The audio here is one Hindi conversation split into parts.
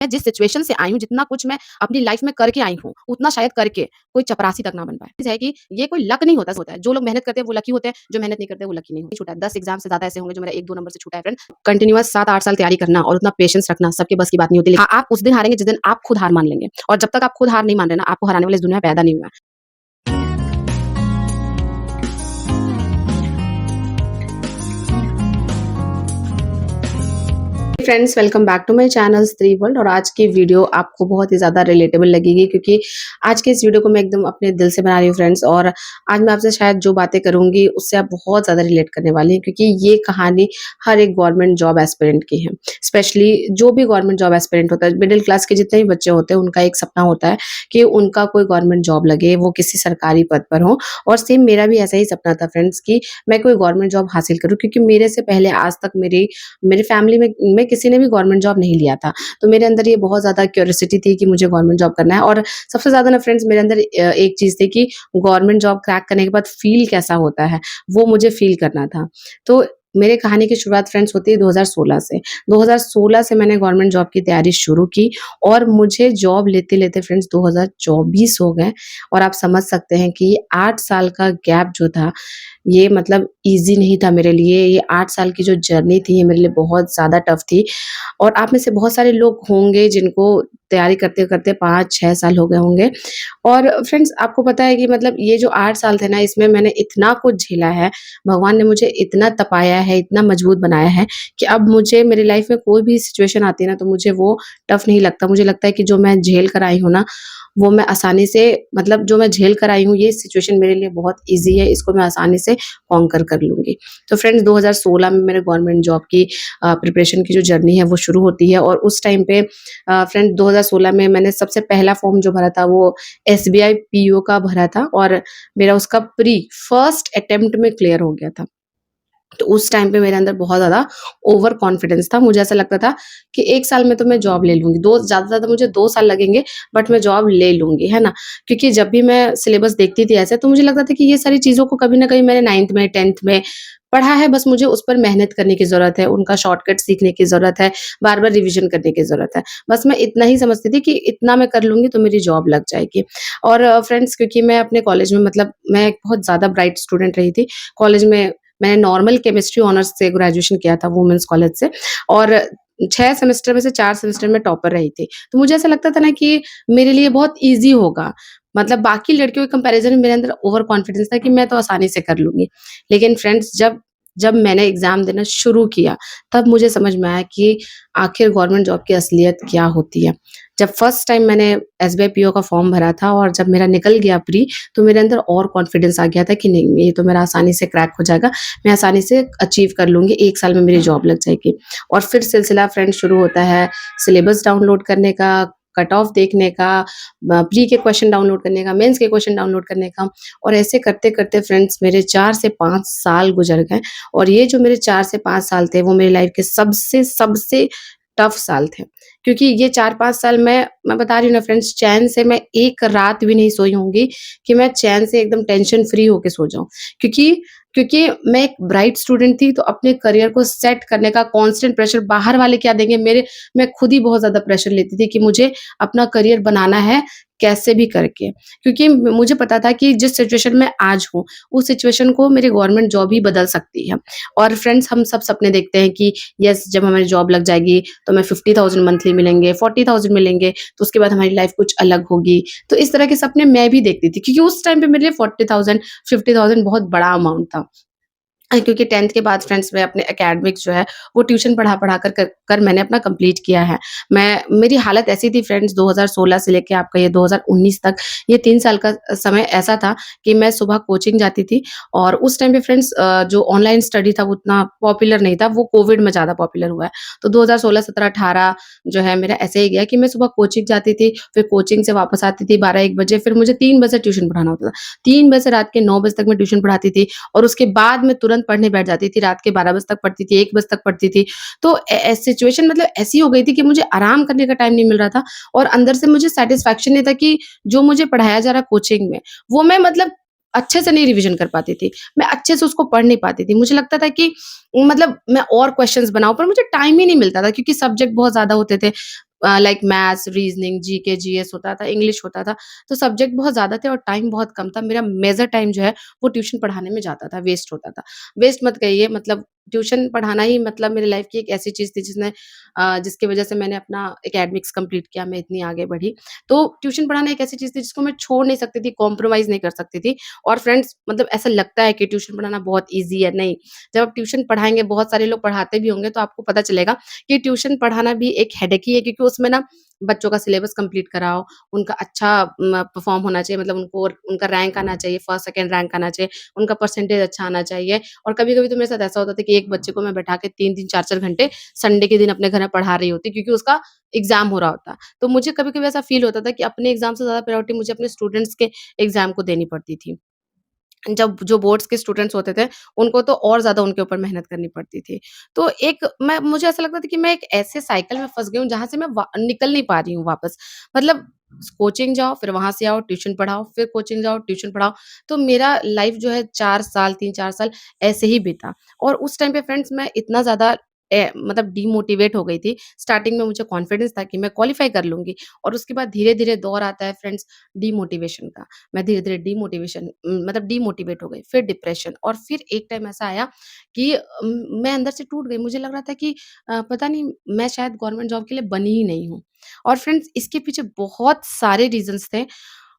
मैं जिस सिचुएशन से आई हूँ, जितना कुछ मैं अपनी लाइफ में करके आई हूँ, उतना शायद करके कोई चपरासी तक ना बन पाए। चीज़ है कि ये कोई लक नहीं होता है। जो लोग मेहनत करते हैं वो लकी होते हैं, जो मेहनत नहीं करते वो लकी नहीं होते। छूटा है 10 एग्ज़ाम से ज़्यादा ऐसे होंगे जो मेरा 1-2 नंबर से छूटा है फ्रेंड। कंटिन्यूअस 7-8 साल तैयारी करना और उतना पेशेंस रखना सबके बस की बात नहीं होती। हाँ, आप उस दिन हारेंगे जिस दिन आप खुद हार मान लेंगे और जब तक आप खुद हार नहीं मान रहे ना, आपको हराने वाले इस दुनिया में पैदा नहीं हुआ है। Friends, welcome back to my channel Stree world. और आज की वीडियो आपको बहुत ही ज़्यादा रिलेटेबल लगेगी क्योंकि आज के इस वीडियो को मैं एकदम अपने दिल से बना रही हूँ फ्रेंड्स। और आज मैं आपसे शायद जो बातें करूँगी उससे आप बहुत ज़्यादा रिलेट करने वाली हैं क्योंकि ये कहानी हर एक गवर्नमेंट जॉब एस्पिरेंट की है। स्पेशली जो भी गवर्नमेंट जॉब एस्पिरेंट होता है, मिडिल क्लास के जितने भी बच्चे होते हैं, उनका एक सपना होता है कि उनका कोई गवर्नमेंट जॉब लगे, वो किसी सरकारी पद पर हो। और सेम मेरा भी ऐसा ही सपना था फ्रेंड्स कि मैं कोई गवर्नमेंट जॉब हासिल करूँ क्योंकि मेरे से पहले आज तक मेरी फैमिली में किसी ने भी गवर्नमेंट जॉब नहीं लिया था। तो मेरे अंदर ये बहुत ज़्यादा क्यूरियोसिटी थी कि मुझे गवर्नमेंट जॉब करना है। और सबसे ज़्यादा ना फ्रेंड्स मेरे अंदर एक चीज़ थी कि गवर्नमेंट जॉब क्रैक करने के बाद फ़ील कैसा होता है, वो मुझे फ़ील करना था। तो मेरे कहानी की शुरुआत फ्रेंड्स होती है 2016 से। 2016 से मैंने गवर्नमेंट जॉब की तैयारी शुरू की और मुझे जॉब लेते-लेते फ्रेंड्स 2024 हो गए। और आप समझ सकते हैं कि 8 साल का गैप जो था, ये मतलब ईज़ी नहीं था मेरे लिए। ये 8 साल की जो जर्नी थी, ये मेरे लिए बहुत ज़्यादा टफ़ थी। और आप में से बहुत सारे लोग होंगे जिनको तैयारी करते-करते 5-6 साल हो गए होंगे। और फ्रेंड्स आपको पता है कि मतलब ये जो 8 साल थे ना, इसमें मैंने इतना कुछ झेला है, भगवान ने मुझे इतना तपाया है, इतना मजबूत बनाया है कि अब मुझे मेरी लाइफ़ में कोई भी सिचुएशन आती है ना, तो मुझे वो टफ़ नहीं लगता। मुझे लगता है कि जो मैं झेल कर आई हूँ ना, वो मैं आसानी से मतलब जो मैं झेल कर आई हूँ, ये सिचुएशन मेरे लिए बहुत ईज़ी है, इसको मैं आसानी से कॉन्कर कर लूँगी। तो फ्रेंड्स 2016 में मेरे गवर्नमेंट जॉब की प्रिपरेशन की जो जर्नी है वो शुरू होती है। और उस टाइम पे फ्रेंड 2016 में मैंने सबसे पहला फॉर्म जो भरा था वो एसबीआई पीओ का भरा था और मेरा उसका प्री फर्स्ट अटेम्प्ट में क्लियर हो गया था। तो उस टाइम पे मेरे अंदर बहुत ज़्यादा ओवर कॉन्फिडेंस था। मुझे ऐसा लगता था कि 1 साल में तो मैं जॉब ले लूँगी, 2 ज़्यादा से ज़्यादा मुझे 2 साल लगेंगे बट मैं जॉब ले लूँगी, है ना? क्योंकि जब भी मैं सिलेबस देखती थी ऐसे तो मुझे लगता था कि ये सारी चीज़ों को कभी न कभी मैंने 9th में, 10th में पढ़ा है, बस मुझे उस पर मेहनत करने की ज़रूरत है, उनका शॉर्टकट सीखने की ज़रूरत है, बार-बार रिविज़न करने की ज़रूरत है। बस मैं इतना ही समझती थी कि इतना मैं कर लूँगी तो मेरी जॉब लग जाएगी। और फ्रेंड्स क्योंकि मैं अपने कॉलेज में मतलब मैं एक बहुत ज़्यादा ब्राइट स्टूडेंट रही थी। कॉलेज में मैंने नॉर्मल केमिस्ट्री ऑनर्स से ग्रेजुएशन किया था वुमेन्स कॉलेज से। और 6 सेमेस्टर में से 4 सेमेस्टर में टॉपर रही थी। तो मुझे ऐसा लगता था ना कि मेरे लिए बहुत ईज़ी होगा। मतलब बाकी लड़कियों के कंपैरिज़न में मेरे अंदर ओवर कॉन्फिडेंस था कि मैं तो आसानी से कर लूँगी। लेकिन फ्रेंड्स जब जब मैंने एग्ज़ाम देना शुरू किया, तब मुझे समझ में आया कि आखिर गवर्नमेंट जॉब की असलियत क्या होती है। जब फर्स्ट टाइम मैंने एसबीआई पीओ का फॉर्म भरा था और जब मेरा निकल गया प्री, तो मेरे अंदर और कॉन्फिडेंस आ गया था कि नहीं, ये तो मेरा आसानी से क्रैक हो जाएगा, मैं आसानी से अचीव कर लूँगी, 1 साल में मेरी जॉब लग जाएगी। और फिर सिलसिला फ्रेंड्स शुरू होता है सिलेबस डाउनलोड करने का, कट ऑफ देखने का, प्री के क्वेश्चन डाउनलोड करने का, मेंस के क्वेश्चन डाउनलोड करने का। और ऐसे करते-करते फ्रेंड्स मेरे 4 से 5 साल गुज़र गए। और ये जो मेरे 4 से 5 साल थे, वो मेरी लाइफ़ के सबसे सबसे टफ साल थे। क्योंकि ये 4-5 साल मैं बता रही हूँ ना फ्रेंड्स, चैन से मैं एक रात भी नहीं सोई होंगी कि मैं चैन से एकदम टेंशन फ्री होके सो जाऊँ। क्योंकि क्योंकि मैं एक ब्राइट स्टूडेंट थी, तो अपने करियर को सेट करने का कांस्टेंट प्रेशर, बाहर वाले क्या देंगे, मैं खुद ही बहुत ज़्यादा प्रेशर लेती थी कि मुझे अपना करियर बनाना है, कैसे भी करके। क्योंकि मुझे पता था कि जिस सिचुएशन में आज हूँ, उस सिचुएशन को मेरी गवर्नमेंट जॉब ही बदल सकती है। और फ्रेंड्स हम सब सपने देखते हैं कि यस, जब हमारी जॉब लग जाएगी तो हमें 50,000 मंथली मिलेंगे, 40,000 मिलेंगे, तो उसके बाद हमारी लाइफ कुछ अलग होगी। तो इस तरह के सपने मैं भी देखती थी क्योंकि उस टाइम पे मेरे लिए 40,000 50,000 बहुत बड़ा अमाउंट था। क्योंकि 10th के बाद फ्रेंड्स मैं अपने एकेडमिक्स जो है वो ट्यूशन पढ़ा-पढ़ा कर मैंने अपना कंप्लीट किया है। मेरी हालत ऐसी थी फ्रेंड्स 2016 से लेके आपका ये 2019 तक, ये 3 साल का समय ऐसा था कि मैं सुबह कोचिंग जाती थी। और उस टाइम पे फ्रेंड्स जो ऑनलाइन स्टडी था वो उतना पॉपुलर नहीं था, वो कोविड में ज़्यादा पॉपुलर हुआ है। तो 2016, 17, 18 जो है मेरा ऐसे ही गया कि मैं सुबह कोचिंग जाती थी, फिर कोचिंग से वापस आती थी 12-1 बजे, फिर मुझे 3 बजे ट्यूशन पढ़ाना होता था। 3 बजे से रात के 9 बजे तक मैं ट्यूशन पढ़ाती थी और उसके बाद मैं तुरंत पढ़ने बैठ जाती थी, रात के 12 बजे तक पढ़ती थी, 1 बजे तक पढ़ती थी। तो सिचुएशन मतलब ऐसी हो गई थी कि मुझे आराम करने का टाइम नहीं मिल रहा था और अंदर से मुझे सैटिस्फैक्शन नहीं था कि जो मुझे पढ़ाया जा रहा कोचिंग में, वो मैं मतलब अच्छे से नहीं रिविज़न कर पाती थी। मैं अच्छे से उसको पढ़ नहीं पाती थी। मुझे लगता था कि मतलब मैं और क्वेश्चन्स बनाऊँ, पर मुझे टाइम ही नहीं मिलता था क्योंकि सब्जेक्ट बहुत ज़्यादा होते थे। Like maths, reasoning, GK, GS होता था, इंग्लिश होता था, तो सब्जेक्ट बहुत ज़्यादा थे और टाइम बहुत कम था। मेरा मेजर टाइम जो है वो ट्यूशन पढ़ाने में जाता था, वेस्ट होता था। वेस्ट मत कहिए, मतलब ट्यूशन पढ़ाना ही मतलब मेरी लाइफ़ की एक ऐसी चीज़ थी जिसकी वज़ह से मैंने अपना एकेडमिक्स कंप्लीट किया, मैं इतनी आगे बढ़ी। तो ट्यूशन पढ़ाना एक ऐसी चीज़ थी जिसको मैं छोड़ नहीं सकती थी, कॉम्प्रोमाइज़ नहीं कर सकती थी। और फ्रेंड्स, मतलब ऐसा लगता है कि ट्यूशन पढ़ाना बहुत ईज़ी है, नहीं। जब आप ट्यूशन पढ़ाएँगे, बहुत सारे लोग पढ़ाते भी होंगे, तो आपको पता चलेगा कि ट्यूशन पढ़ाना भी एक हेडेक ही है, क्योंकि उसमें ना बच्चों का सिलेबस कंप्लीट कराओ, उनका अच्छा परफ़ॉर्म होना चाहिए, मतलब उनको उनका रैंक आना चाहिए, फर्स्ट, सेकंड रैंक आना चाहिए, उनका परसेंटेज अच्छा आना चाहिए। और कभी-कभी तो मेरे साथ ऐसा होता था कि एक बच्चे को मैं बैठा के 3-3 4-4 घंटे संडे के दिन अपने घर में पढ़ा रही होती, क्योंकि उसका एग्ज़ाम हो रहा होता। तो मुझे कभी-कभी ऐसा फ़ील होता था कि अपने एग्ज़ाम से ज़्यादा प्रायोरिटी मुझे अपने स्टूडेंट्स के एग्ज़ाम को देनी पड़ती थी। जब जो बोर्ड्स के स्टूडेंट्स होते थे, उनको तो और ज़्यादा उनके ऊपर मेहनत करनी पड़ती थी। तो एक मैं मुझे ऐसा लगता था कि मैं एक ऐसे साइकिल में फँस गई हूँ, जहाँ से मैं वा निकल नहीं पा रही हूँ वापस। मतलब कोचिंग जाओ, फिर वहाँ से आओ, ट्यूशन पढ़ाओ, फिर कोचिंग जाओ, ट्यूशन पढ़ाओ। तो मेरा लाइफ़ जो है 4 साल, 3-4 साल ऐसे ही बीता। और उस टाइम पे फ्रेंड्स मैं इतना ज़्यादा मतलब डिमोटिवेट हो गई थी। स्टार्टिंग में मुझे कॉन्फिडेंस था कि मैं क्वालीफाई कर लूँगी, और उसके बाद धीरे-धीरे दौर आता है फ्रेंड्स डिमोटिवेशन का। मैं धीरे-धीरे मतलब डिमोटिवेट हो गई, फिर डिप्रेशन, और फिर एक टाइम ऐसा आया कि मैं अंदर से टूट गई। मुझे लग रहा था कि पता नहीं, मैं शायद गवर्नमेंट जॉब के लिए बनी ही नहीं हूँ। और फ्रेंड्स, इसके पीछे बहुत सारे रीज़न्स थे,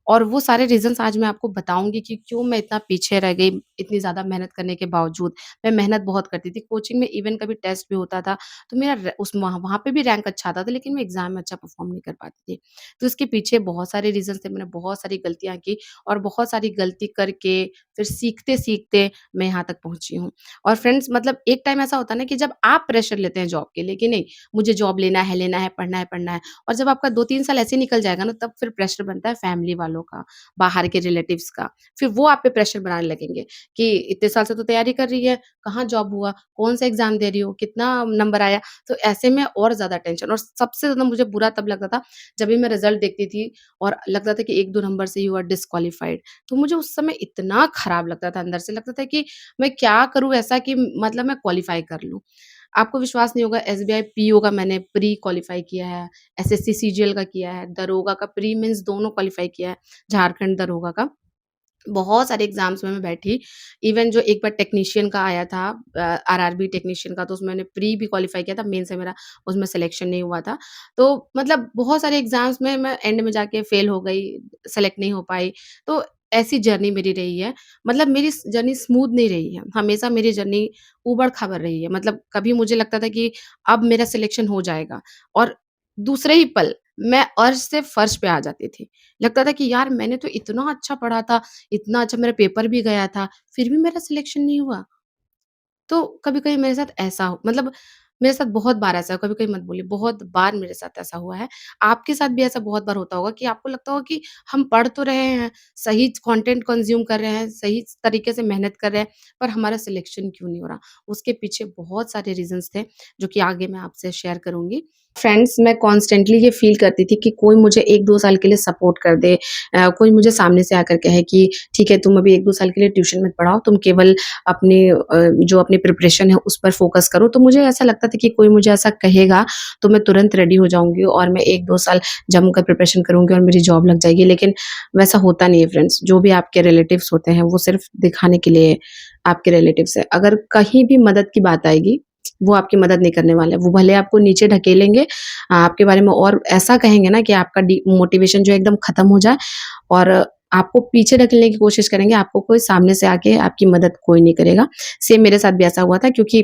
और वो सारे रीज़न्स आज मैं आपको बताऊँगी कि क्यों मैं इतना पीछे रह गई, इतनी ज़्यादा मेहनत करने के बावजूद। मैं मेहनत बहुत करती थी, कोचिंग में इवन कभी टेस्ट भी होता था, तो मेरा र उस वहाँ वहाँ पे भी रैंक अच्छा आता था, लेकिन मैं एग्ज़ाम में अच्छा परफ़ॉर्म नहीं कर पाती थी। तो इसके पीछे बहुत सारे रीज़न्स थे, मैंने बहुत सारी गलतियाँ की, और बहुत सारी गलती करके फिर सीखते-सीखते मैं यहाँ तक पहुँची हूँ। और फ्रेंड्स, मतलब एक टाइम ऐसा होता है ना कि जब आप प्रेशर लेते हैं जॉब के लिए कि नहीं, मुझे जॉब लेना है, पढ़ना है, पढ़ना है, और जब आपका 2-3 साल ऐसे ही निकल जाएगा ना, तब फिर प्रेशर बनता है फैमिली वालों का, बाहर के रिलेटिव्स का। फिर वो आप पे प्रेशर बनाने लगेंगे कि इतने साल से तो तैयारी कर रही है, कहाँ जॉब हुआ? कौन-सा एग्ज़ाम दे रही हो? कितना नंबर आया? तो ऐसे में और ज़्यादा टेंशन, और सबसे ज़्यादा मुझे बुरा तब लगता था, जब भी मैं रिज़ल्ट देखती थी और लगता था कि 1-2 नंबर से यू आर डिस्क्वालिफाइड। तो मुझे उस समय इतना खराब लगता था, अंदर से लगता था कि मैं क्या करूँ ऐसा कि मतलब मैं क्वालीफाई कर लूँ। आपको विश्वास नहीं होगा, एसबीआई पीओ का मैंने प्री क्वालीफाई किया है, एसएससी सीजीएल का किया है, दरोगा का प्री मेंस दोनों क्वालीफाई किया है, झारखंड दरोगा का। बहुत सारे एग्ज़ाम्स में मैं बैठी, इवन जो एक बार टेक्नीशियन का आया था, आरआरबी टेक्नीशियन का, तो उसमें मैंने प्री भी क्वालीफाई किया था, मेन से मेरा उसमें सिलेक्शन नहीं हुआ था। तो मतलब बहुत सारे एग्ज़ाम्स में मैं एंड में जाके फेल हो गई, सेलेक्ट नहीं हो पाई। तो ऐसी जर्नी मेरी रही है। मतलब मेरी जर्नी स्मूथ नहीं रही है, हमेशा मेरी जर्नी ऊबड़-खाबड़ रही है। मतलब कभी मुझे लगता था कि अब मेरा सिलेक्शन हो जाएगा, और दूसरे ही पल मैं अर्श से फर्श पे आ जाती थी। लगता था कि यार, मैंने तो इतना अच्छा पढ़ा था, इतना अच्छा मेरा पेपर भी गया था, फिर भी मेरा सिलेक्शन नहीं हुआ। तो कभी-कभी मेरे साथ ऐसा मतलब मेरे साथ बहुत बार ऐसा कभी-कभी मत बोलिए, बहुत बार मेरे साथ ऐसा हुआ है। आपके साथ भी ऐसा बहुत बार होता होगा कि आपको लगता होगा कि हम पढ़ तो रहे हैं, सही कंटेंट कंज़्यूम कर रहे हैं, सही तरीके से मेहनत कर रहे हैं, पर हमारा सिलेक्शन क्यों नहीं हो रहा? उसके पीछे बहुत सारे रीज़न्स थे, जो कि आगे मैं आपसे शेयर करूँगी। फ्रेंड्स, मैं कॉन्स्टेंटली ये फ़ील करती थी कि कोई मुझे 1-2 साल के लिए सपोर्ट कर दे। कोई मुझे सामने से आकर कहे कि ठीक है, तुम अभी 1-2 साल के लिए ट्यूशन मत पढ़ाओ, तुम केवल जो अपनी प्रिपरेशन है उस पर फ़ोकस करो। तो मुझे ऐसा लगता था कि कोई मुझे ऐसा कहेगा, तो मैं तुरंत रेडी हो जाऊँगी और मैं 1-2 साल जमकर प्रिपरेशन करूँगी और मेरी जॉब लग जाएगी। लेकिन वैसा होता नहीं है फ्रेंड्स। जो भी आपके रिलेटिव्स होते हैं, वो सिर्फ़ दिखाने के लिए आपके रिलेटिव्स हैं। अगर कहीं भी मदद की बात आएगी, वो आपकी मदद नहीं करने वाले हैं। वो भले आपको नीचे ढकेलेंगे, आपके बारे में और ऐसा कहेंगे ना कि आपका मोटिवेशन जो है एकदम खत्म हो जाए, और आपको पीछे ढकेलने की कोशिश करेंगे, आपको कोई सामने से आके आपकी मदद कोई नहीं करेगा। सेम मेरे साथ भी ऐसा हुआ था, क्योंकि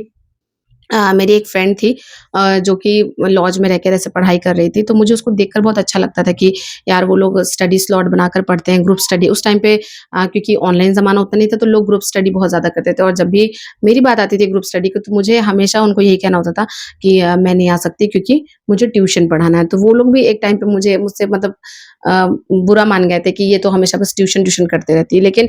मेरी एक फ्रेंड थी, जो कि लॉज में रहकर ऐसे पढ़ाई कर रही थी, तो मुझे उसको देखकर बहुत अच्छा लगता था कि यार, वो लोग स्टडी स्लॉट बनाकर पढ़ते हैं, ग्रुप स्टडी उस टाइम पे, क्योंकि ऑनलाइन ज़माना उतना नहीं था, तो लोग ग्रुप स्टडी बहुत ज़्यादा करते थे, और जब भी मेरी बात आती थी ग्रुप स्टडी की, तो मुझे हमेशा उनको यही कहना होता था कि मैं नहीं आ सकती, क्योंकि मुझे ट्यूशन पढ़ाना है। तो वो लोग भी एक टाइम पे मुझसे मतलब अ, बुरा मान गए थे कि ये तो हमेशा बस ट्यूशन करती रहती है। लेकिन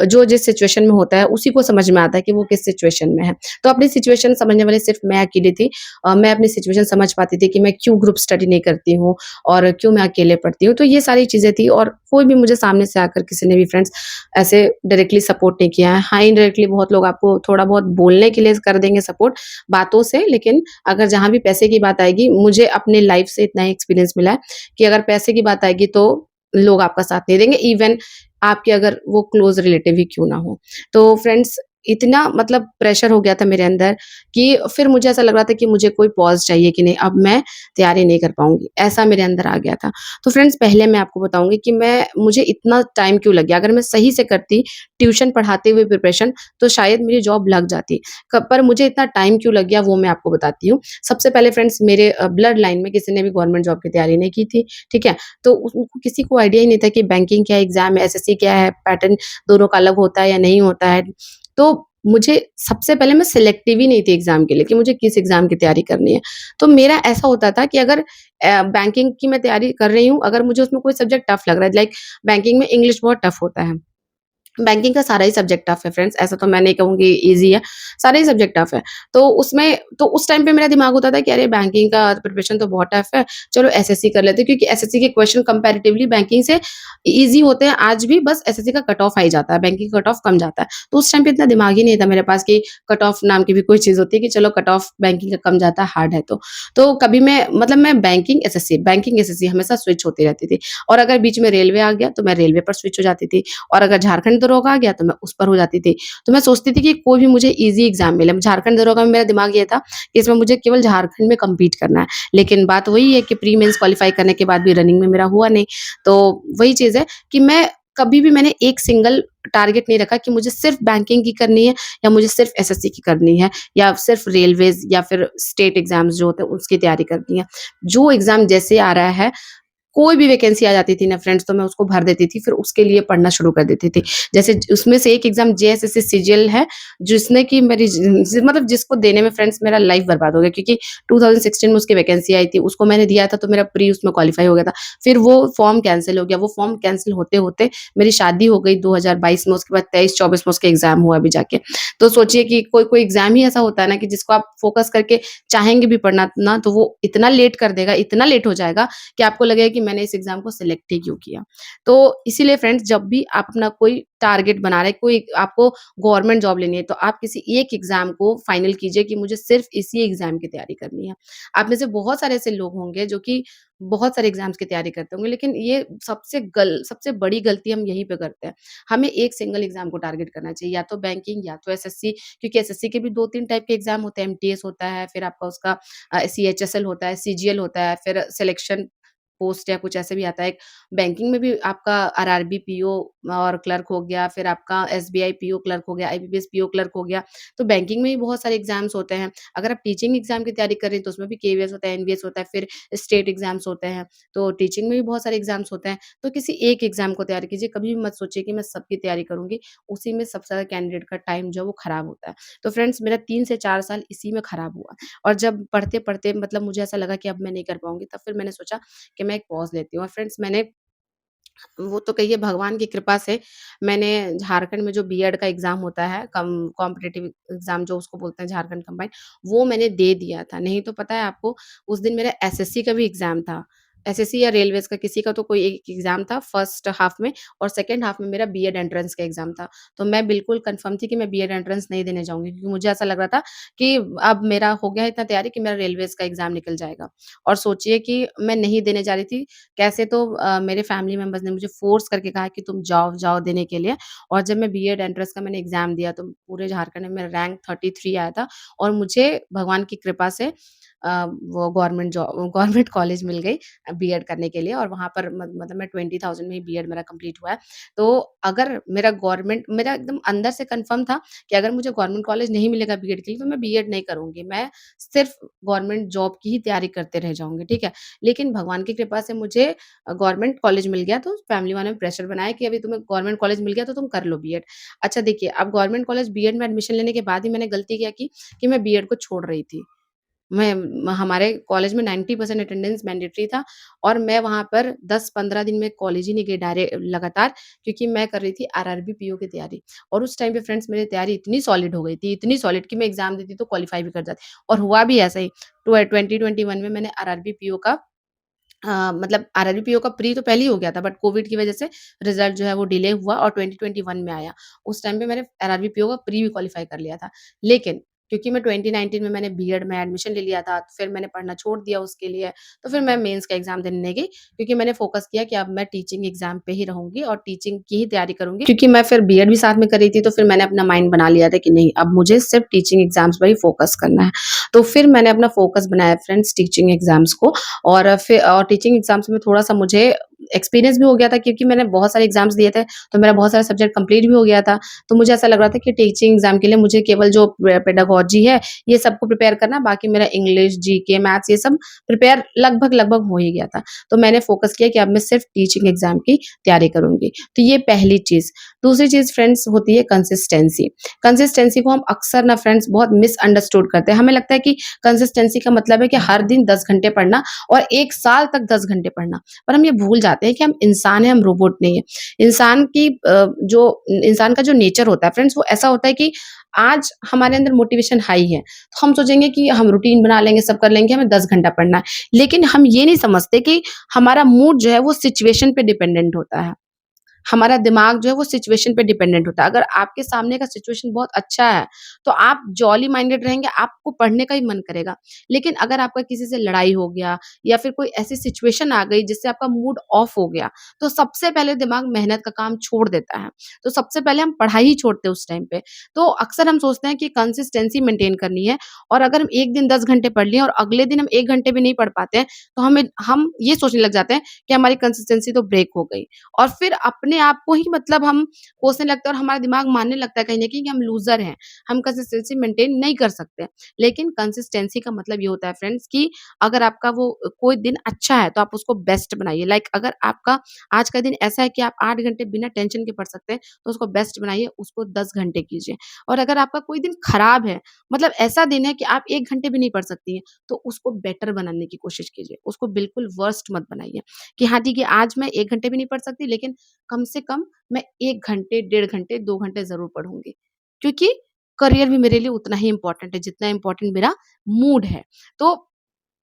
जो जिस सिचुएशन में होता है, उसी को समझ में आता है कि वो किस सिचुएशन में है। तो अपनी सिचुएशन समझने वाली सिर्फ़ मैं अकेली थी। मैं अपनी सिचुएशन समझ पाती थी कि मैं क्यों ग्रुप स्टडी नहीं करती हूँ और क्यों मैं अकेले पढ़ती हूँ। तो ये सारी चीज़ें थी और कोई भी मुझे सामने से आकर किसी ने भी फ्रेंड्स ऐसे डायरेक्टली सपोर्ट नहीं किया है। हाँ, इनडायरेक्टली बहुत लोग आपको थोड़ा बहुत बोलने के लिए कर देंगे सपोर्ट बातों से, लेकिन अगर जहाँ भी पैसे की बात आएगी, मुझे अपनी लाइफ़ से इतना ही एक्सपीरियंस मिला है कि अगर पैसे की बात आएगी तो लोग आपका साथ नहीं देंगे, इवन आपके अगर वो क्लोज़ रिलेटिव ही क्यों ना हो। तो फ्रेंड्स इतना मतलब प्रेशर हो गया था मेरे अंदर कि फिर मुझे ऐसा लग रहा था कि मुझे कोई पॉज़ चाहिए कि नहीं अब मैं तैयारी नहीं कर पाऊँगी, ऐसा मेरे अंदर आ गया था। तो फ्रेंड्स पहले मैं आपको बताऊँगी कि मुझे इतना टाइम क्यों लग गया, अगर मैं सही से करती ट्यूशन पढ़ाते हुए प्रिपरेशन तो शायद मेरी जॉब लग जाती। क पर मुझे इतना टाइम क्यों लग गया वो मैं आपको बताती हूँ। सबसे पहले फ्रेंड्स मेरे ब्लड लाइन में किसी ने भी गवर्नमेंट जॉब की तैयारी नहीं की थी, ठीक है? तो उनको किसी को आइडिया ही नहीं था कि बैंकिंग क्या एग्ज़ाम है, एसएससी क्या है, पैटर्न दोनों का अलग होता है या नहीं होता है। तो मुझे सबसे पहले मैं सिलेक्टिव ही नहीं थी एग्ज़ाम के लिए कि मुझे किस एग्ज़ाम की तैयारी करनी है। तो मेरा ऐसा होता था कि अगर बैंकिंग की मैं तैयारी कर रही हूँ, अगर मुझे उसमें कोई सब्जेक्ट टफ़ लग रहा है, लाइक बैंकिंग में इंग्लिश बहुत टफ़ होता है। बैंकिंग का सारा ही सब्जेक्ट टफ है फ्रेंड्स, ऐसा तो मैं नहीं कहूँगी ईज़ी है, सारे ही सब्जेक्ट टफ है। तो उसमें तो उस टाइम पे मेरा दिमाग होता था कि अरे बैंकिंग का प्रिपरेशन तो बहुत टफ है, चलो एसएससी कर लेते हैं क्योंकि एसएससी के क्वेश्चन कंपैरेटिवली बैंकिंग से ईज़ी होते हैं, आज भी बस एसएससी का कट ऑफ आ ही जाता है, बैंकिंग का कट ऑफ कम जाता है। तो उस टाइम पे इतना दिमाग ही नहीं था मेरे पास कि कट ऑफ नाम की भी कोई चीज़ होती है कि चलो कट ऑफ बैंकिंग का कम जाता है, हार्ड है तो। तो कभी मैं मतलब मैं बैंकिंग एसएससी हमेशा स्विच होती रहती थी और अगर बीच में रेलवे आ गया, तो मैं रेलवे पर स्विच हो जाती थी। और अगर झारखंड दरोगा आ गया तो मैं उस पर हो जाती थी। तो मैं सोचती थी कि कोई भी मुझे ईज़ी एग्ज़ाम मिले। झारखंड दरोगा में मेरा दिमाग ये था कि इसमें मुझे केवल झारखंड में कम्पीट करना है। लेकिन बात वही है कि प्री मेंस क्वालीफाई करने के बाद भी रनिंग में मेरा हुआ नहीं। तो वही चीज़ है कि मैं कभी भी मैंने एक सिंगल टारगेट नहीं रखा कि मुझे सिर्फ़ बैंकिंग की करनी है या मुझे सिर्फ़ एसएससी की करनी है या सिर्फ़ रेलवेज़ या फिर स्टेट एग्ज़ाम्स जो होते हैं उसकी तैयारी करनी है। जो एग्ज़ाम जैसे आ रहा है कोई भी वैकेंसी आ जाती थी ना फ्रेंड्स तो मैं उसको भर देती थी, फिर उसके लिए पढ़ना शुरू कर देती थी। जैसे उसमें से एक एग्ज़ाम जेएसएससी सीजीएल है, जिसने कि मेरी मतलब जिसको देने में फ्रेंड्स मेरा लाइफ़ बर्बाद हो गया क्योंकि 2016 में उसकी वैकेंसी आई थी, उसको मैंने दिया था तो मेरा प्री उसमें क्वालीफाई हो गया था। फिर वो फॉर्म कैंसल हो गया, वो फॉर्म कैंसल होते-होते मेरी शादी हो गई 2022 में, उसके बाद 23-24 में उसका एग्ज़ाम हुआ अभी जाके। तो सोचिए कि कोई-कोई एग्ज़ाम ही ऐसा होता है ना कि जिसको आप फ़ोकस करके चाहेंगे भी पढ़ना ना, तो वो इतना लेट कर देगा, इतना लेट हो जाएगा कि आपको लगेगा कि मैंने इस एग्ज़ाम को सिलेक्ट ही क्यों किया। तो इसीलिए फ्रेंड्स जब भी आप अपना कोई टारगेट बना रहे हैं, कोई आपको गवर्नमेंट जॉब लेनी है, तो आप किसी एक एग्ज़ाम को फाइनल कीजिए कि मुझे सिर्फ़ इसी एग्ज़ाम की तैयारी करनी है। आप में से बहुत सारे ऐसे लोग होंगे जो कि बहुत सारे एग्ज़ाम्स की तैयारी करते होंगे, लेकिन ये सबसे बड़ी गलती हम यहीं पे करते हैं। हमें एक सिंगल एग्ज़ाम को टारगेट करना चाहिए, या तो बैंकिंग या तो एसएससी, क्योंकि एसएससी के भी 2-3 टाइप के एग्ज़ाम होते हैं, एमटीएस होता है, फिर आपका उसका सीएचएसएल होता है, सीजीएल होता है, फिर सिलेक्शन पोस्ट या कुछ ऐसे भी आता है। एक बैंकिंग में भी आपका आरआरबी पीओ और क्लर्क हो गया, फिर आपका एसबीआई पीओ क्लर्क हो गया, आईबीपीएस पीओ क्लर्क हो गया। तो बैंकिंग में भी बहुत सारे एग्ज़ाम्स होते हैं। अगर आप टीचिंग एग्ज़ाम की तैयारी कर रहे हैं तो उसमें भी केवीएस होता है, एनवीएस होता है, फिर स्टेट एग्ज़ाम्स होते हैं। तो टीचिंग में भी बहुत सारे एग्ज़ाम्स होते हैं। तो किसी एक एग्ज़ाम को तैयारी कीजिए, कभी भी मत सोचिए कि मैं सबकी तैयारी करूँगी। उसी में सबसे ज़्यादा कैंडिडेट का टाइम जो है वो खराब होता है। तो फ्रेंड्स मेरा 3 से 4 साल इसी में खराब हुआ और जब पढ़ते-पढ़ते मतलब मुझे ऐसा लगा कि अब मैं नहीं कर पाऊँगी, तब फिर मैंने सोचा कि मैं एक पॉज़ लेती हूँ और फ्रेंड्स मैंने वो तो कहिए भगवान की कृपा से मैंने झारखंड में जो बीएड का एग्ज़ाम होता है कॉम्पिटिटिव एग्ज़ाम जो उसको बोलते हैं झारखंड कंबाइंड, वो मैंने दे दिया था। नहीं तो पता है आपको उस दिन मेरा एसएससी का भी एग्ज़ाम था। एसएससी या रेलवेज़ का किसी का तो कोई एक एग्ज़ाम था फर्स्ट हाफ में और सेकंड हाफ में मेरा बीएड एंट्रेंस का एग्ज़ाम था। तो मैं बिल्कुल कन्फर्म थी कि मैं बीएड एंट्रेंस नहीं देने जाऊँगी क्योंकि मुझे ऐसा लग रहा था कि अब मेरा हो गया है इतना तैयारी कि मेरा रेलवेज़ का एग्ज़ाम निकल जाएगा। और सोचिए कि मैं नहीं देने जा रही थी कैसे तो मेरे फैमिली मेंबर्स ने मुझे फ़ोर्स करके कहा कि तुम जाओ, जाओ देने के लिए और जब मैं बीएड एंट्रेंस का मैंने एग्ज़ाम दिया तो पूरे झारखंड में मेरा रैंक 33 आया था और मुझे भगवान की कृपा से वो गवर्नमेंट कॉलेज मिल गई बीएड करने के लिए और वहाँ पर मतलब मैं 20,000 में ही बीएड मेरा कंप्लीट हुआ है। तो अगर मेरा एकदम अंदर से कन्फर्म था कि अगर मुझे गवर्नमेंट कॉलेज नहीं मिलेगा बीएड के लिए तो मैं बीएड नहीं करूँगी। मैं सिर्फ़ गवर्नमेंट जॉब की ही तैयारी करते रह जाऊँगी, ठीक है? लेकिन भगवान की कृपा से मुझे गवर्नमेंट कॉलेज मिल गया तो फैमिली वालों ने प्रेशर बनाया कि अभी तुम्हें गवर्नमेंट कॉलेज मिल गया तो तुम कर लो बीएड। अच्छा देखिए, अब गवर्नमेंट कॉलेज बीएड में एडमिशन लेने के बाद ही मैंने गलती क्या की कि मैं बीएड को छोड़ रही थी। मैं हमारे कॉलेज में 90% अटेंडेंस मैंडेटरी था और मैं वहाँ पर 10-15 दिन में कॉलेज ही नहीं गई लगातार, क्योंकि मैं कर रही थी आरआरबी पीओ की तैयारी। और उस टाइम पे फ्रेंड्स मेरी तैयारी इतनी सॉलिड हो गई थी, इतनी सॉलिड कि मैं एग्ज़ाम देती तो क्वालीफाई भी कर जाती और हुआ भी ऐसा ही। 2021 में मैंने आरआरबी पीओ का मतलब आरआरबी पीओ का प्री तो पहले ही हो गया था, बट कोविड की वजह से रिज़ल्ट जो है वो डिले हुआ और 2021 में आया। उस टाइम पे मैंने आरआरबी पीओ का प्री भी क्वालीफाई कर लिया था। लेकिन क्योंकि मैं 2019 में मैंने बीएड में एडमिशन ले लिया था, तो फिर मैंने पढ़ना छोड़ दिया उसके लिए, तो फिर मैं मेंस का एग्ज़ाम देने नहीं गई, क्योंकि मैंने फ़ोकस किया कि अब मैं टीचिंग एग्ज़ाम पे ही रहूँगी और टीचिंग की ही तैयारी करूँगी। क्योंकि मैं फिर बीएड भी साथ में कर रही थी, तो फिर मैंने अपना माइंड बना लिया था कि नहीं, अब मुझे सिर्फ़ टीचिंग एग्ज़ाम्स पर ही फ़ोकस करना है। तो फिर मैंने अपना फ़ोकस बनाया फ्रेंड्स टीचिंग एग्ज़ाम्स को, और टीचिंग एग्ज़ाम्स में थोड़ा-सा मुझे एक्सपीरियंस भी हो गया था, क्योंकि मैंने बहुत सारे एग्ज़ाम्स दिए थे, तो मेरा बहुत सारा सब्जेक्ट कंप्लीट भी हो गया था। तो मुझे ऐसा लग रहा था कि टीचिंग एग्ज़ाम के लिए मुझे केवल जो पेडागोजी है, ये सबको प्रिपेयर करना, बाकी मेरा इंग्लिश, जीके, मैथ्स ये सब प्रिपेयर लगभग-लगभग हो ही गया था। तो मैंने फ़ोकस किया कि अब मैं सिर्फ़ टीचिंग एग्ज़ाम की तैयारी करूँगी। तो ये पहली चीज़। दूसरी चीज़ फ्रेंड्स होती है कंसिस्टेंसी। कंसिस्टेंसी को हम अक्सर ना फ्रेंड्स बहुत मिसअंडरस्टूड करते हैं। हमें लगता है कि कंसिस्टेंसी का मतलब है कि हर दिन 10 घंटे पढ़ना और 1 साल तक 10 घंटे पढ़ना। पर हम ये भूल जाते हैं कि हम इंसान हैं, हम रोबोट नहीं है। इंसान का जो नेचर होता है फ्रेंड्स, वो ऐसा होता है कि आज हमारे अंदर मोटिवेशन हाई है, तो हम सोचेंगे कि हम रूटीन बना लेंगे, सब कर लेंगे, हमें 10 घंटा पढ़ना है। लेकिन हम ये नहीं समझते कि हमारा मूड जो है वो सिचुएशन पे डिपेंडेंट होता है। हमारा दिमाग जो है वो सिचुएशन पे डिपेंडेंट होता है। अगर आपके सामने का सिचुएशन बहुत अच्छा है, तो आप जॉली माइंडेड रहेंगे, आपको पढ़ने का ही मन करेगा। लेकिन अगर आपका किसी से लड़ाई हो गया या फिर कोई ऐसी सिचुएशन आ गई जिससे आपका मूड ऑफ हो गया, तो सबसे पहले दिमाग मेहनत का काम छोड़ देता है। तो सबसे पहले हम पढ़ाई ही छोड़ते हैं उस टाइम पे। तो अक्सर हम सोचते हैं कि कंसिस्टेंसी मेंटेन करनी है, और अगर हम एक दिन 10 घंटे पढ़ लिए और अगले दिन हम 1 घंटे भी नहीं पढ़ पाते हैं, तो हम ये सोचने लग जाते हैं कि हमारी कंसिस्टेंसी तो ब्रेक हो गई। और फिर अपने आप को ही मतलब हम कोसने लगते हैं और हमारा दिमाग मानने लगता है कहीं न कहीं कि हम लूज़र हैं, हम कंसिस्टेंसी मेंटेन नहीं कर सकते। लेकिन कंसिस्टेंसी का मतलब ये होता है फ्रेंड्स कि अगर आपका वो कोई दिन अच्छा है, तो आप उसको बेस्ट बनाइए। लाइक अगर आपका आज का दिन ऐसा है कि आप 8 घंटे बिना टेंशन के पढ़ सकते हैं, तो उसको बेस्ट बनाइए, उसको 10 घंटे कीजिए। और अगर आपका कोई दिन खराब है, मतलब ऐसा दिन है कि आप 1 घंटे भी नहीं पढ़ सकती हैं, तो उसको बेटर बनाने की कोशिश कीजिए। उसको बिल्कुल वर्स्ट मत बनाइए कि हाँ ठीक है, आज मैं 1 घंटे भी नहीं पढ़ सकती, लेकिन कम से कम मैं 1 घंटे, डेढ़ घंटे, 2 घंटे ज़रूर पढ़ूँगी। क्योंकि करियर भी मेरे लिए उतना ही इम्पोर्टेंट है, जितना इम्पोर्टेंट मेरा मूड है। तो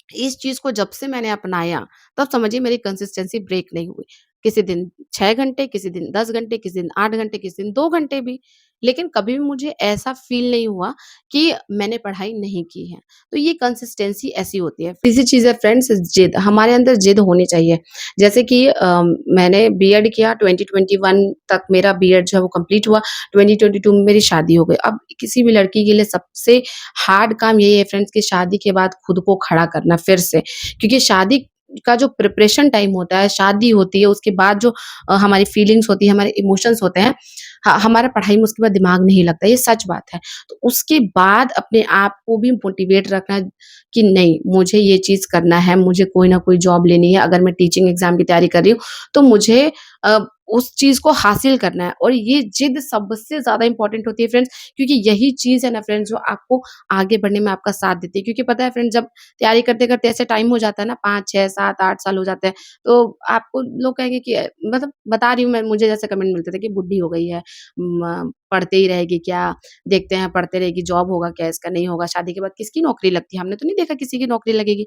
इस चीज़ को जब से मैंने अपनाया, तब समझिए मेरी कंसिस्टेंसी ब्रेक नहीं हुई। किसी दिन 6 घंटे, किसी दिन 10 घंटे, किसी दिन 8 घंटे, किसी दिन 2 घंटे भी। लेकिन कभी भी मुझे ऐसा फ़ील नहीं हुआ कि मैंने पढ़ाई नहीं की है। तो ये कंसिस्टेंसी ऐसी होती है। तीसरी चीज़ है फ्रेंड्स ज़िद, हमारे अंदर ज़िद होनी चाहिए। जैसे कि मैंने बीएड किया 2021 तक मेरा बीएड जो है वो कंप्लीट हुआ, 2022 में मेरी शादी हो गई। अब किसी भी लड़की के लिए सबसे हार्ड काम यही है फ्रेंड्स कि शादी के बाद खुद को खड़ा करना फिर से, क्योंकि शादी का जो प्रिपरेशन टाइम होता है, शादी होती है, उसके बाद जो हमारी फीलिंग्स होती है, हमारे इमोशंस होते हैं, हमारा पढ़ाई में उसके बाद दिमाग नहीं लगता, ये सच बात है। तो उसके बाद अपने आप को भी मोटिवेट रखना कि नहीं, मुझे ये चीज़ करना है, मुझे कोई ना कोई जॉब लेनी है। अगर मैं टीचिंग एग्ज़ाम की तैयारी कर रही हूँ, तो मुझे अ, उस चीज़ को हासिल करना है, और ये ज़िद सबसे ज़्यादा इम्पोर्टेंट होती है फ्रेंड्स, क्योंकि यही चीज़ है ना फ्रेंड्स जो आपको आगे बढ़ने में आपका साथ देती है। क्योंकि पता है फ्रेंड्स, जब तैयारी करते-करते ऐसे टाइम हो जाता है ना, 5, 6, 7, 8 साल हो जाते हैं, तो आपको लोग कहेंगे कि मतलब बता रही हूँ मैं, मुझे जैसे कमेंट मिलते थे कि बुड्ढी हो गई है, पढ़ते ही रहेगी क्या? देखते हैं पढ़ते रहेगी, जॉब होगा क्या इसका? नहीं होगा, शादी के बाद किसकी नौकरी लगती है? हमने तो नहीं देखा किसी की नौकरी लगेगी।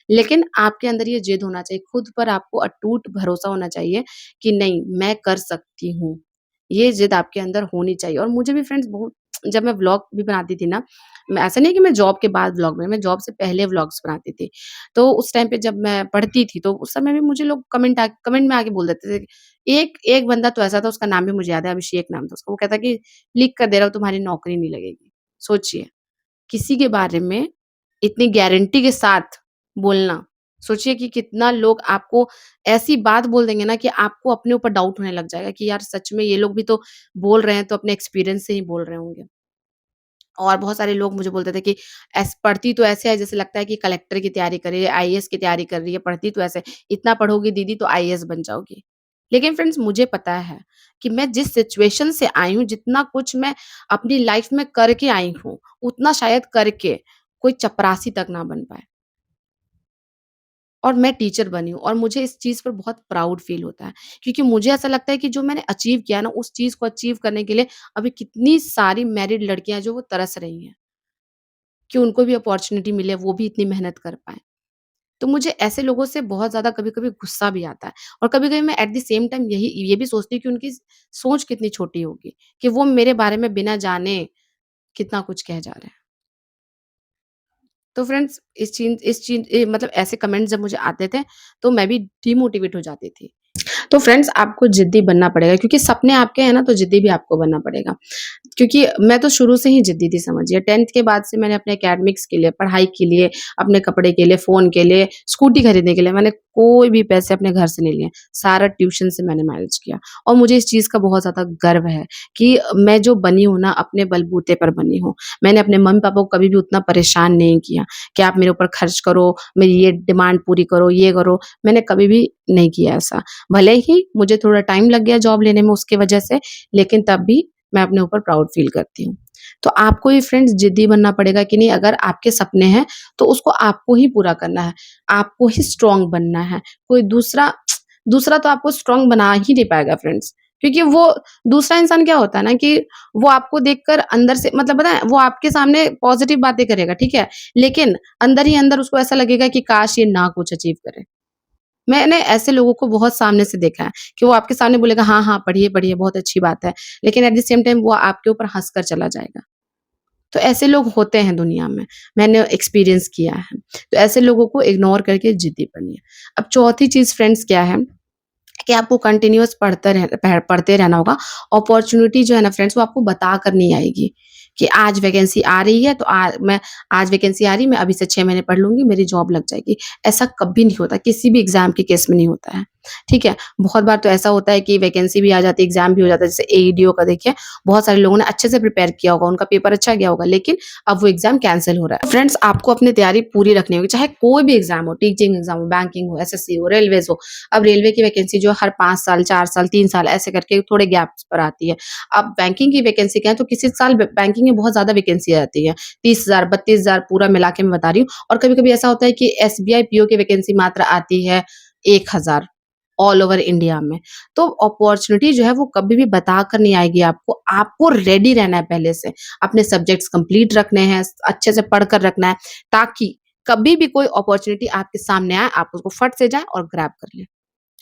लेकिन आपके अंदर ये ज़िद होना चाहिए, खुद पर आपको अटूट भरोसा होना चाहिए कि नहीं, मैं कर सकती हूँ। ये ज़िद आपके अंदर होनी चाहिए। और मुझे भी फ्रेंड्स बहुत, जब मैं व्लॉग भी बनाती थी ना, मैं ऐसा नहीं है कि मैं जॉब के बाद व्लॉग बनाई, मैं जॉब से पहले व्लॉग्स बनाती थी। तो उस टाइम पे जब मैं पढ़ती थी, तो उस समय भी मुझे लोग कमेंट में आके बोल देते थे। एक एक बंदा तो ऐसा था, उसका नाम भी मुझे याद है, अभिषेक नाम था उसका। वो कहता कि लिख कर दे रहा हूँ, तुम्हारी नौकरी नहीं लगेगी। सोचिए, किसी के बारे में इतनी गारंटी के साथ बोलना, सोचिए कि कितना लोग आपको ऐसी बात बोल देंगे ना कि आपको अपने ऊपर डाउट होने लग जाएगा कि यार सच में ये लोग भी तो बोल रहे हैं, तो अपने एक्सपीरियंस से ही बोल रहे होंगे। और बहुत सारे लोग मुझे बोलते थे कि पढ़ती तो ऐसे है जैसे लगता है कि कलेक्टर की तैयारी कर रही है, आईएएस की तैयारी कर रही है, पढ़ती तो ऐसे, इतना पढ़ोगी दीदी तो आईएएस बन जाओगी। लेकिन फ्रेंड्स, मुझे पता है कि मैं जिस सिचुएशन से आई हूँ, जितना कुछ मैं अपनी लाइफ में करके आई हूँ, उतना शायद करके कोई चपरासी तक ना बन पाए। और मैं टीचर बनी हूँ और मुझे इस चीज़ पर बहुत प्राउड फ़ील होता है, क्योंकि मुझे ऐसा लगता है कि जो मैंने अचीव किया ना, उस चीज़ को अचीव करने के लिए अभी कितनी सारी मैरिड लड़कियाँ हैं जो वो तरस रही हैं, कि उनको भी अपॉर्च्युनिटी मिले, वो भी इतनी मेहनत कर पाएँ। तो मुझे ऐसे लोगों से बहुत ज़्यादा कभी-कभी गुस्सा भी आता है और कभी-कभी मैं एट द सेम टाइम ये भी सोचती हूँ कि उनकी सोच कितनी छोटी होगी, कि वो मेरे बारे में बिना जाने कितना कुछ कह जा रहे हैं। तो फ्रेंड्स इस चीज़ मतलब ऐसे कमेंट्स जब मुझे आते थे, तो मैं भी डिमोटिवेट हो जाती थी। तो फ्रेंड्स आपको ज़िद्दी बनना पड़ेगा, क्योंकि सपने आपके हैं ना, तो ज़िद्दी भी आपको बनना पड़ेगा। क्योंकि मैं तो शुरू से ही ज़िद्दी थी समझिए। 10th के बाद से मैंने अपने एकेडमिक्स के लिए, पढ़ाई के लिए, अपने कपड़े के लिए, फ़ोन के लिए, स्कूटी खरीदने के लिए मैंने कोई भी पैसे अपने घर से नहीं लिए। सारा ट्यूशन से मैंने मैनेज किया और मुझे इस चीज़ का बहुत ज़्यादा गर्व है कि मैं जो बनी हूँ ना, अपने बलबूते पर बनी हूँ। मैंने अपने मम्मी-पापा को कभी भी उतना परेशान नहीं किया कि आप मेरे ऊपर खर्च करो, मेरी ये डिमांड पूरी करो, ये करो। मैंने कभी भी नहीं किया ऐसा। भले ही मुझे थोड़ा टाइम लग गया जॉब लेने में उसकी वजह से, लेकिन तब भी मैं अपने ऊपर प्राउड फ़ील करती हूँ। तो आपको भी फ्रेंड्स ज़िद्दी बनना पड़ेगा कि नहीं, अगर आपके सपने हैं, तो उसको आपको ही पूरा करना है, आपको ही स्ट्रॉन्ग बनना है। कोई दूसरा दूसरा तो आपको स्ट्रॉन्ग बना ही नहीं पाएगा फ्रेंड्स। क्योंकि वो दूसरा इंसान क्या होता है ना कि वो आपको देखकर अंदर से मतलब पता है, वो आपके सामने पॉज़िटिव बातें करेगा, ठीक है? लेकिन अंदर ही अंदर उसको ऐसा लगेगा कि काश ये ना कुछ अचीव करे। मैंने ऐसे लोगों को बहुत सामने से देखा है कि वो आपके सामने बोलेगा हाँ, हाँ, पढ़िए, पढ़िए बहुत अच्छी बात है। लेकिन एट द सेम टाइम वो आपके ऊपर हँस कर चला जाएगा। तो ऐसे लोग होते हैं दुनिया में, मैंने एक्सपीरियंस किया है। तो ऐसे लोगों को इग्नोर करके ज़िद्दी बनिए। अब चौथी चीज़ फ्रेंड्स क्या है कि आपको कंटिन्यूअस पढ़ते रहना होगा। अपॉर्च्युनिटी जो है ना फ्रेंड्स, वो आपको बता कर नहीं आएगी कि आज वैकेंसी आ रही है, तो मैं आज वैकेंसी आ रही है, मैं अभी से 6 महीने पढ़ लूँगी, मेरी जॉब लग जाएगी। ऐसा कभी नहीं होता, किसी भी एग्ज़ाम के केस में नहीं होता है, ठीक है? बहुत बार तो ऐसा होता है कि वैकेंसी भी आ जाती है, एग्ज़ाम भी हो जाता है, जैसे एईडीओ का देखिए, बहुत सारे लोगों ने अच्छे से प्रिपेयर किया होगा, उनका पेपर अच्छा गया होगा, लेकिन अब वो एग्ज़ाम कैंसल हो रहा है। फ्रेंड्स आपको अपनी तैयारी पूरी रखनी होगी, चाहे कोई भी एग्ज़ाम हो, टीचिंग एग्ज़ाम हो, बैंकिंग हो, एसएससी हो, रेलवेज़ हो। अब रेलवे की वैकेंसी जो हर 5 साल, 4 साल, 3 साल ऐसे करके थोड़े गैप्स पर आती है। अब बैंकिंग की वैकेंसी क्या है, तो किसी साल बैंकिंग में बहुत ज़्यादा वैकेंसी आती है। 30,000 32,000 पूरा मिला के मैं बता रही हूँ, और कभी-कभी ऐसा होता है कि एसबीआई पीओ की वैकेंसी मात्र आती है 1,000 ऑल ओवर इंडिया में। तो अपॉर्च्युनिटी जो है वो कभी भी बता कर नहीं आएगी आपको। आपको रेडी रहना है पहले से। अपने सब्जेक्ट्स कंप्लीट रखने हैं, अच्छे से पढ़ कर रखना है, ताकि कभी भी कोई अपॉर्च्युनिटी आपके सामने आए, आप उसको फट से जाएँ और ग्रैब कर लें।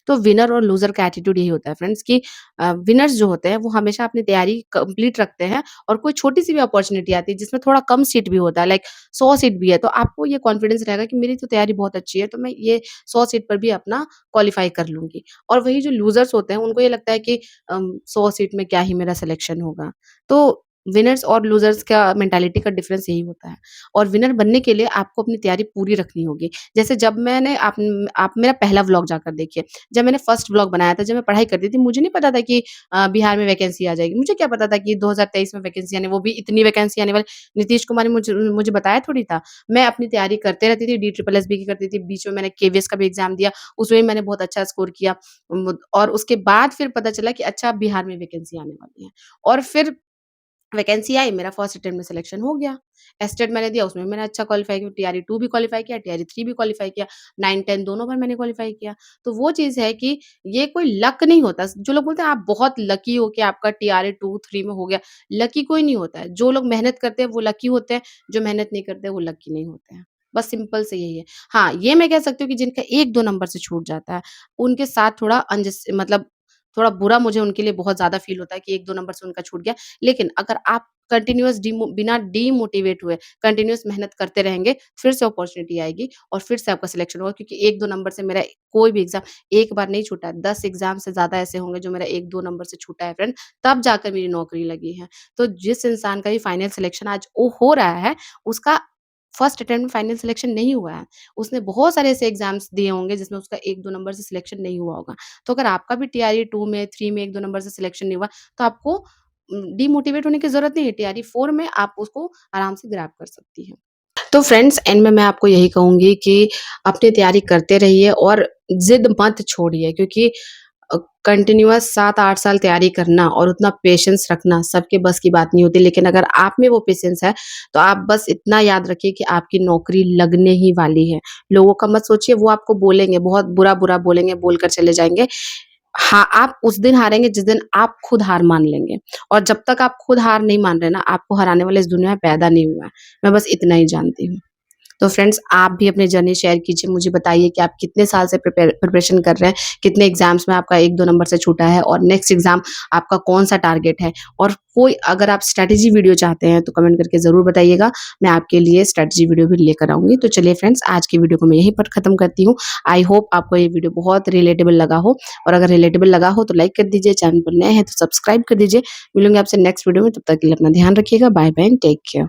तो विनर और लूज़र का एटीट्यूड यही होता है फ्रेंड्स कि विनर्स जो होते हैं वो हमेशा अपनी तैयारी कंप्लीट रखते हैं, और कोई छोटी-सी भी अपॉर्च्युनिटी आती है जिसमें थोड़ा कम सीट भी होता है, लाइक 100 सीट भी है, तो आपको ये कॉन्फिडेंस रहेगा कि मेरी तो तैयारी बहुत अच्छी है, तो मैं ये 100 सीट पर भी अपना क्वालीफाई कर लूँगी। और वही जो लूज़र्स होते हैं उनको ये लगता है कि 100 सीट में क्या ही मेरा सिलेक्शन होगा। तो विनर्स और लूज़र्स का मेंटालिटी का डिफरेंस यही होता है, और विनर बनने के लिए आपको अपनी तैयारी पूरी रखनी होगी। जैसे जब मैंने आप मेरा पहला व्लॉग जाकर देखिए। जब मैंने फर्स्ट व्लॉग बनाया था, जब मैं पढ़ाई करती थी, मुझे नहीं पता था कि बिहार में वैकेंसी आ जाएगी। मुझे क्या पता था कि 2023 में वैकेंसी आने, वो भी इतनी वैकेंसी आने वाली। नीतीश कुमार ने मुझे बताया थोड़ी था। मैं अपनी तैयारी करते रहती थी, डी ट्रिपल एसबी की करती थी, बीच में मैंने केवीएस का भी एग्ज़ाम दिया, उसमें भी मैंने बहुत अच्छा स्कोर किया। और उसके बाद फिर पता चला कि अच्छा बिहार में वैकेंसी आने वाली है, और फिर वैकेंसी आई, मेरा फर्स्ट अटेम्प्ट में सिलेक्शन हो गया। एस्टेट मैंने दिया, उसमें मैंने अच्छा क्वालीफाई किया, टीआरई 2 भी क्वालीफाई किया, टीआरई 3 भी क्वालीफाई किया, 9-10 दोनों बार मैंने क्वालीफाई किया। तो वो चीज़ है कि ये कोई लक नहीं होता। जो लोग बोलते हैं आप बहुत लकी हो कि आपका टीआरई 2, 3 में हो गया, लकी कोई नहीं होता है। जो लोग मेहनत करते हैं वो लकी होते हैं, जो मेहनत नहीं करते वो लकी नहीं होते हैं। बस सिंपल से यही है। हाँ, ये मैं कह सकती हूँ कि जिनका 1-2 नंबर से छूट जाता है, उनके साथ थोड़ा मतलब थोड़ा बुरा मुझे उनके लिए बहुत ज़्यादा फ़ील होता है कि 1-2 नंबर से उनका छूट गया। लेकिन अगर आप कंटिन्यूअस बिना डीमोटिवेट हुए कंटिन्यूअस मेहनत करते रहेंगे, फिर से अपॉर्च्युनिटी आएगी और फिर से आपका सिलेक्शन होगा, क्योंकि 1-2 नंबर से मेरा कोई भी एग्ज़ाम एक बार नहीं छूटा है, 10 एग्ज़ाम से ज़्यादा ऐसे होंगे जो मेरा 1-2 नंबर से छूटा है फ्रेंड, तब जाकर मेरी नौकरी लगी है। तो जिस इंसान का भी फाइनल सिलेक्शन आज हो रहा है, उसका फर्स्ट अटेम्प्ट में फाइनल सिलेक्शन नहीं हुआ है। उसने बहुत सारे ऐसे एग्ज़ाम्स दिए होंगे जिसमें उसका 1-2 नंबर से सिलेक्शन नहीं हुआ होगा। तो अगर आपका भी टीआरई 2 में, 3 में 1-2 नंबर से सिलेक्शन नहीं हुआ, तो आपको डिमोटिवेट होने की ज़रूरत नहीं है। टीआरई 4 में आप उसको आराम से ग्रैब कर सकती हैं। तो फ्रेंड्स एंड में मैं आपको यही कहूँगी कि अपनी तैयारी करते रहिए और ज़िद मत छोड़िए, क्योंकि कंटिन्यूअस 7-8 साल तैयारी करना और उतना पेशेंस रखना सबके बस की बात नहीं होती। लेकिन अगर आप में वो पेशेंस है, तो आप बस इतना याद रखिए कि आपकी नौकरी लगने ही वाली है। लोगों का मत सोचिए, वो आपको बोलेंगे, बहुत बुरा-बुरा बोलेंगे, बोलकर चले जाएँगे। हाँ, आप उस दिन हारेंगे जिस दिन आप खुद हार मान लेंगे, और जब तक आप खुद हार नहीं मान रहे ना, आपको हराने वाला इस दुनिया में पैदा नहीं हुआ है। मैं बस इतना ही जानती हूँ। तो फ्रेंड्स, आप भी अपनी जर्नी शेयर कीजिए, मुझे बताइए कि आप कितने साल से प्रिपरेशन कर रहे हैं, कितने एग्ज़ाम्स में आपका 1-2 नंबर से छूटा है और नेक्स्ट एग्ज़ाम आपका कौन-सा टारगेट है? और कोई अगर आप स्ट्रैटेजी वीडियो चाहते हैं तो कमेंट करके ज़रूर बताइएगा, मैं आपके लिए स्ट्रैटेजी वीडियो भी लेकर आऊँगी। तो चलिए फ्रेंड्स, आज की वीडियो को मैं यहीं पर ख़त्म करती हूँ। आई होप आपको ये वीडियो बहुत रिलेटेबल लगा हो, और अगर रिलेटेबल लगा हो तो लाइक कर दीजिए, चैनल पर नए हैं तो सब्सक्राइब कर दीजिए। मिलूँगी आपसे नेक्स्ट वीडियो में, तब तक के लिए अपना ध्यान रखिएगा। Bye bye and take care.